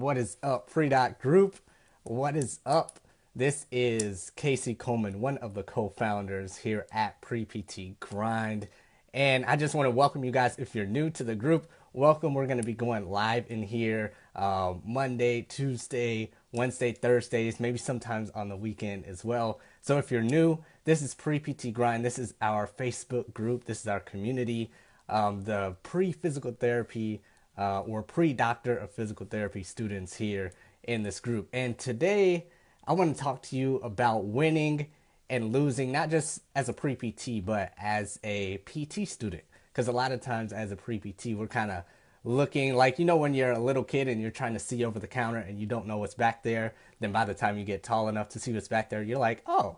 What is up, Free Dot Group? What is up? This is Casey Coleman, one of the co-founders here at Pre-PT Grind. And I just want to welcome you guys. If you're new to the group, welcome. We're going to be going live in here Monday, Tuesday, Wednesday, Thursdays, maybe sometimes on the weekend as well. So if you're new, this is Pre-PT Grind. This is our Facebook group. This is our community, the pre-physical therapy or pre-doctor of physical therapy students here in this group. And today I want to talk to you about winning and losing, not just as a pre-PT, but as a PT student. Because a lot of times as a pre-PT, we're kind of looking like, when you're a little kid and you're trying to see over the counter and you don't know what's back there, then by the time you get tall enough to see what's back there, you're like, oh,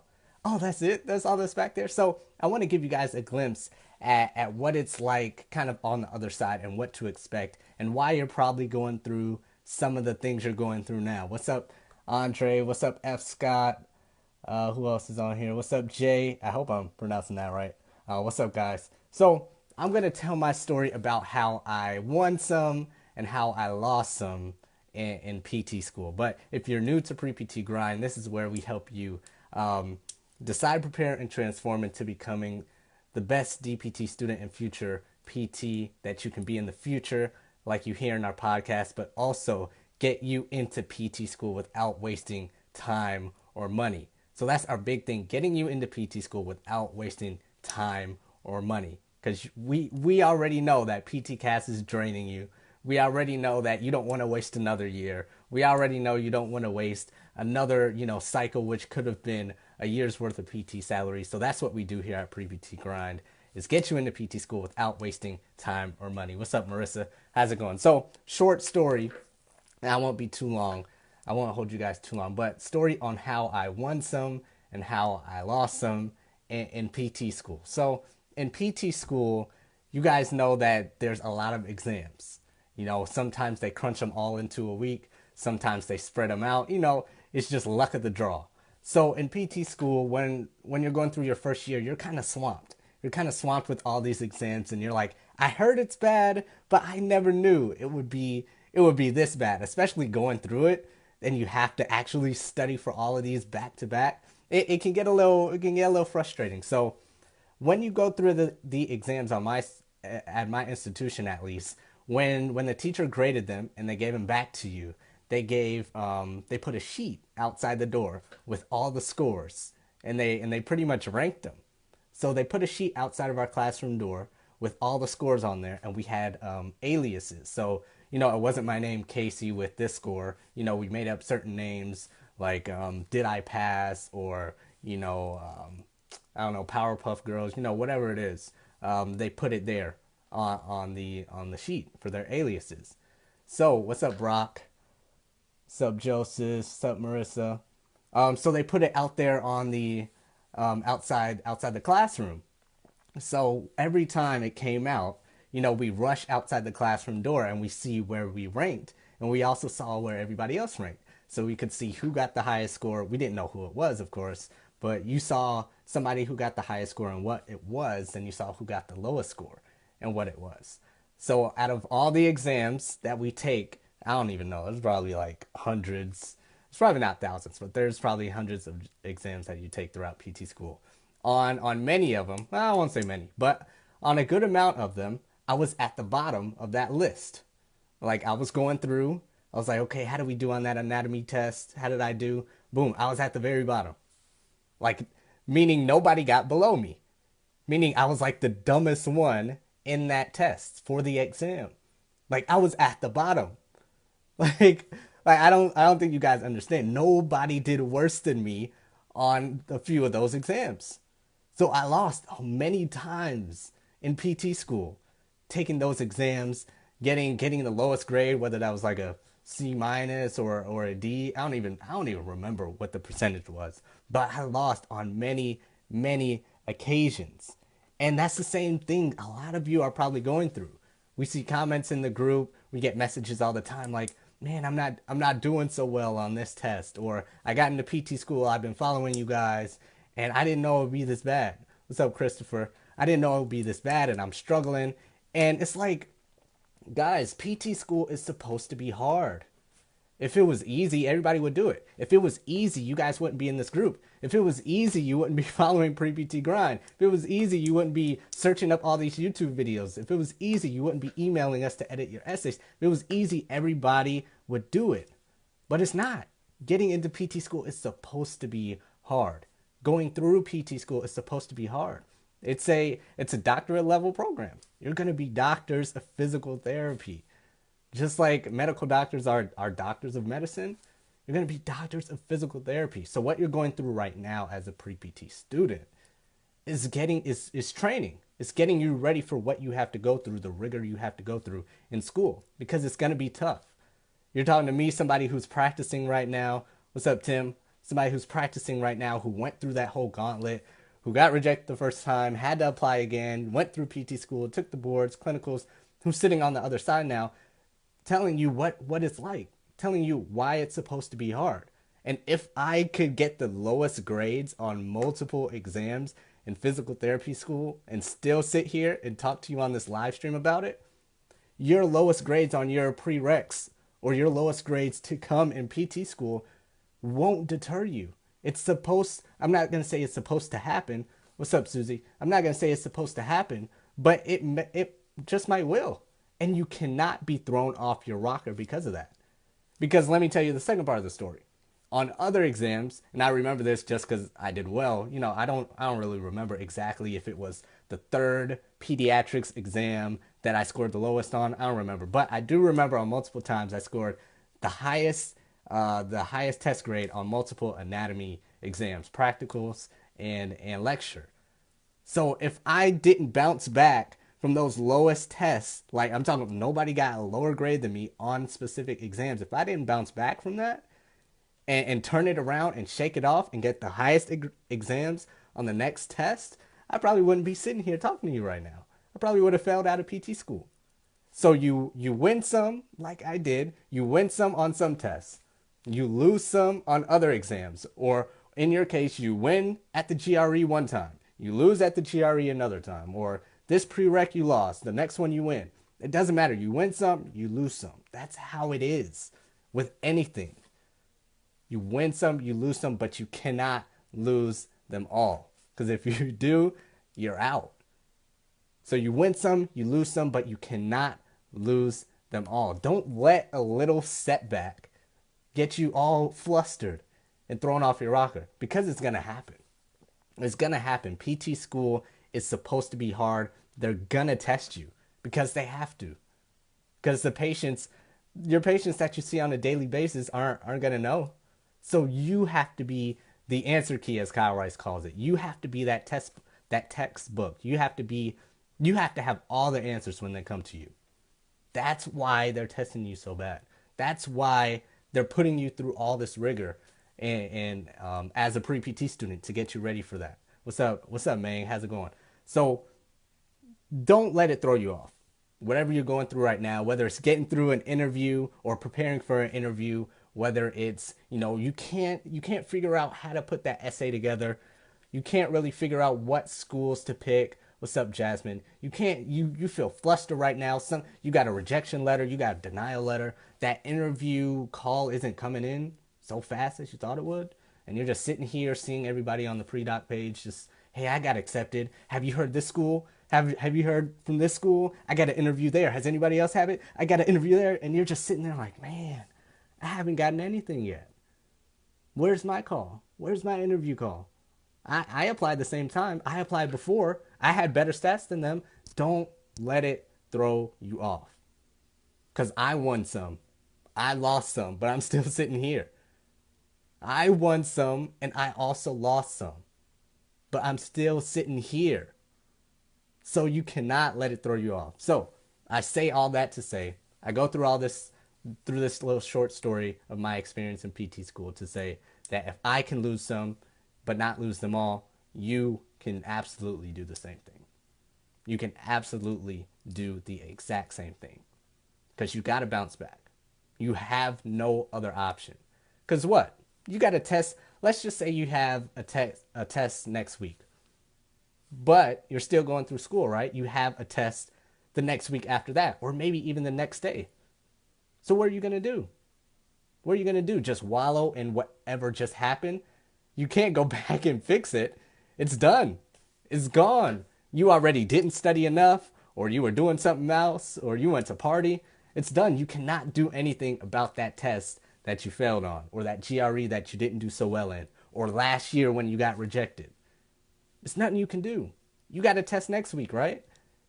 that's it? That's all that's back there? So I want to give you guys a glimpse at what it's like kind of on the other side and what to expect and why you're probably going through some of the things you're going through now. What's up, Andre? What's up, F. Scott? Who else is on here? What's up, Jay? I hope I'm pronouncing that right. What's up, guys? So I'm going to tell my story about how I won some and how I lost some in PT school. But if you're new to Pre-PT Grind, this is where we help you decide, prepare, and transform into becoming the best DPT student and future PT that you can be in the future, like you hear in our podcast, but also get you into PT school without wasting time or money. So that's our big thing, getting you into PT school without wasting time or money. Because we already know that PT Cast is draining you. We already know that you don't want to waste another year. We already know you don't want to waste another, cycle, which could have been a year's worth of PT salary. So that's what we do here at Pre-PT Grind, is get you into PT school without wasting time or money. What's up, Marissa? How's it going? So short story, and I won't be too long. I won't hold you guys too long, but story on how I won some and how I lost some in PT school. So in PT school, you guys know that there's a lot of exams. Sometimes they crunch them all into a week. Sometimes they spread them out. It's just luck of the draw. So in PT school, when you're going through your first year, you're kind of swamped. You're kind of swamped with all these exams, and you're like, I heard it's bad, but I never knew it would be this bad, especially going through it. And you have to actually study for all of these back to back. It can get a little frustrating. So when you go through the exams at my institution, at least, when the teacher graded them and they gave them back to you, they put a sheet outside the door with all the scores, and they pretty much ranked them. So they put a sheet outside of our classroom door with all the scores on there, and we had aliases. So it wasn't my name, Casey, with this score. We made up certain names like Did I Pass, or I don't know, Powerpuff Girls, whatever it is. They put it there on the sheet for their aliases. So what's up, Brock? What's up, Joseph? What's up, Marissa? So they put it out there on the outside the classroom. So every time it came out, we rush outside the classroom door and we see where we ranked, and we also saw where everybody else ranked. So we could see who got the highest score. We didn't know who it was, of course, but you saw somebody who got the highest score and what it was, and you saw who got the lowest score and what it was. So out of all the exams that we take, I don't even know, there's probably like hundreds. It's probably not thousands, but there's probably hundreds of exams that you take throughout PT school. On many of them, well, I won't say many, but on a good amount of them, I was at the bottom of that list. Like, I was going through, I was like, okay, how did we do on that anatomy test? How did I do? Boom, I was at the very bottom. Like, meaning nobody got below me. Meaning I was like the dumbest one in that test for the exam. Like, I was at the bottom. Like I don't think you guys understand. Nobody did worse than me on a few of those exams. So I lost many times in PT school, taking those exams, getting the lowest grade, whether that was like a C minus or a D. I don't even remember what the percentage was, but I lost on many occasions. And that's the same thing a lot of you are probably going through. We see comments in the group, we get messages all the time like, man, I'm not doing so well on this test, or I got into PT school, I've been following you guys, and I didn't know it would be this bad. What's up, Christopher? I didn't know it would be this bad, and I'm struggling. And it's like, guys, PT school is supposed to be hard. If it was easy, everybody would do it. If it was easy, you guys wouldn't be in this group. If it was easy, you wouldn't be following Pre-PT Grind. If it was easy, you wouldn't be searching up all these YouTube videos. If it was easy, you wouldn't be emailing us to edit your essays. If it was easy, everybody would do it. But it's not. Getting into PT school is supposed to be hard. Going through PT school is supposed to be hard. It's a doctorate level program. You're going to be doctors of physical therapy. Just like medical doctors are doctors of medicine, you're going to be doctors of physical therapy. So what you're going through right now as a pre-PT student is training. It's getting you ready for what you have to go through, the rigor you have to go through in school, because it's going to be tough. You're talking to me, somebody who's practicing right now. What's up, Tim? Somebody who's practicing right now, who went through that whole gauntlet, who got rejected the first time, had to apply again, went through PT school, took the boards, clinicals, who's sitting on the other side now, telling you what it's like, telling you why it's supposed to be hard. And if I could get the lowest grades on multiple exams in physical therapy school and still sit here and talk to you on this live stream about it, your lowest grades on your prereqs or your lowest grades to come in PT school won't deter you. I'm not going to say it's supposed to happen. What's up, Susie? I'm not going to say it's supposed to happen, but it just might will. And you cannot be thrown off your rocker because of that. Because let me tell you the second part of the story. On other exams, and I remember this just because I did well, I don't really remember exactly if it was the third pediatrics exam that I scored the lowest on. I don't remember. But I do remember on multiple times I scored the highest test grade on multiple anatomy exams, practicals, and lecture. So if I didn't bounce back from those lowest tests, like I'm talking, nobody got a lower grade than me on specific exams. If I didn't bounce back from that and turn it around and shake it off and get the highest exams on the next test, I probably wouldn't be sitting here talking to you right now. I probably would have failed out of PT school. So you win some, like I did. You win some on some tests. You lose some on other exams. Or in your case, you win at the GRE one time. You lose at the GRE another time. Or this prereq you lost, the next one you win. It doesn't matter. You win some, you lose some. That's how it is with anything. You win some, you lose some, but you cannot lose them all. Because if you do, you're out. So you win some, you lose some, but you cannot lose them all. Don't let a little setback get you all flustered and thrown off your rocker, because it's going to happen. It's going to happen. PT school is supposed to be hard. They're going to test you because they have to. Because your patients that you see on a daily basis aren't going to know. So you have to be the answer key, as Kyle Rice calls it. You have to be that textbook. You have to have all the answers when they come to you. That's why they're testing you so bad. That's why they're putting you through all this rigor and as a pre-PT student to get you ready for that. What's up, man? How's it going? So don't let it throw you off. Whatever you're going through right now, whether it's getting through an interview or preparing for an interview, whether it's, you can't figure out how to put that essay together. You can't really figure out what schools to pick. What's up, Jasmine? You feel flustered right now. You got a rejection letter, you got a denial letter. That interview call isn't coming in so fast as you thought it would. And you're just sitting here seeing everybody on the pre-doc page just, hey, I got accepted. Have you heard this school? Have you heard from this school? I got an interview there. Has anybody else have it? I got an interview there. And you're just sitting there like, man, I haven't gotten anything yet. Where's my call? Where's my interview call? I applied the same time. I applied before. I had better stats than them. Don't let it throw you off. Because I won some. I lost some, but I'm still sitting here. I won some and I also lost some. But I'm still sitting here. So you cannot let it throw you off. So I say all that to say, I go through this little short story of my experience in PT school to say that if I can lose some, but not lose them all, you can absolutely do the same thing. You can absolutely do the exact same thing. Because you got to bounce back. You have no other option. Because what? You got a test. Let's just say you have a test next week. But you're still going through school, right? You have a test the next week after that, or maybe even the next day. So what are you going to do? What are you going to do? Just wallow in whatever just happened? You can't go back and fix it. It's done. It's gone. You already didn't study enough, or you were doing something else, or you went to party. It's done. You cannot do anything about that test that you failed on, or that GRE that you didn't do so well in, or last year when you got rejected. It's nothing you can do. You got a test next week, right?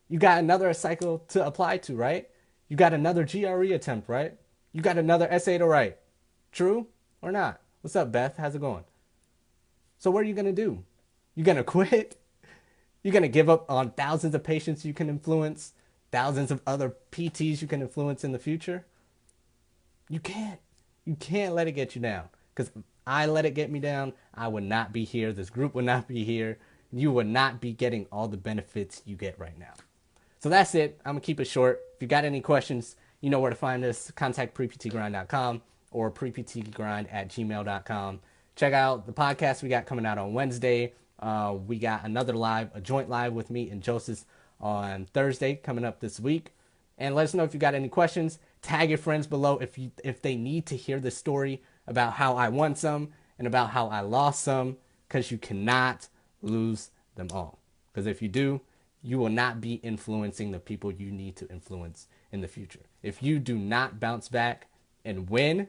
You got another cycle to apply to, right? You got another GRE attempt, right? You got another essay to write. True or not? What's up, Beth? How's it going? So what are you going to do? You going to quit? You're going to give up on thousands of patients you can influence, thousands of other PTs you can influence in the future? You can't. You can't let it get you down. Because if I let it get me down, I would not be here. This group would not be here. You would not be getting all the benefits you get right now. So that's it. I'm going to keep it short. If you got any questions, you know where to find us. Contact preptgrind.com or preptgrind@gmail.com. Check out the podcast we got coming out on Wednesday. We got another live, a joint live with me and Joseph on Thursday coming up this week. And let us know if you got any questions. Tag your friends below if they need to hear the story about how I won some and about how I lost some, because you cannot lose them all. Because if you do, you will not be influencing the people you need to influence in the future. If you do not bounce back and win,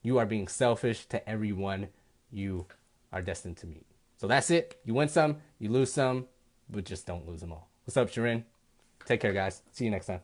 you are being selfish to everyone you are destined to meet. So that's it. You win some, you lose some, but just don't lose them all. What's up, Sharin? Take care, guys. See you next time.